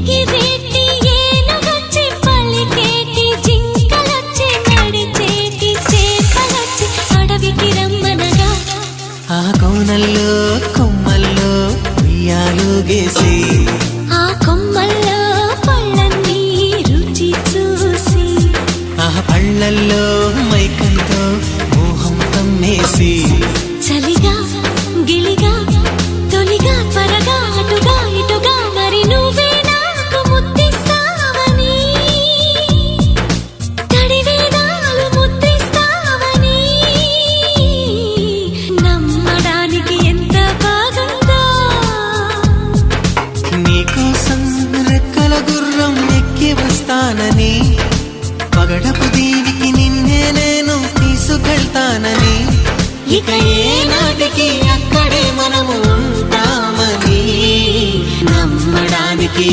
ఎగిరేటి ఏనుగొచ్చి పలికేటి జింకలొచ్చి నడిచేటి చేపలొచ్చి అడవికి రమ్మనగా ఆ కోనల్లో కొమ్మల్లో ఉయ్యాలుగేసి ఆ కొమ్మల్లో పళ్ళన్నీ రుచి చూసి ఆ పళ్ళల్లో మైకంతో మోహం కమ్మేసి చలిగా గిలిగా తొలిగా త్వరగా అటుగా ఇటుగా మరి నువ్వే నాకు ముద్దిస్తావని తడివేదాలు ముద్దిస్తావని నమ్మడానికి ఎంత బాగుందో నీకోసం రెక్కల గుర్రం ఎక్కి వస్తానని పగడపు దీనికి నిన్నే నేను తీసుకెళ్తానని ఇక ఏనాటికి అక్కడే మనము ఉంటామని నమ్మడానికి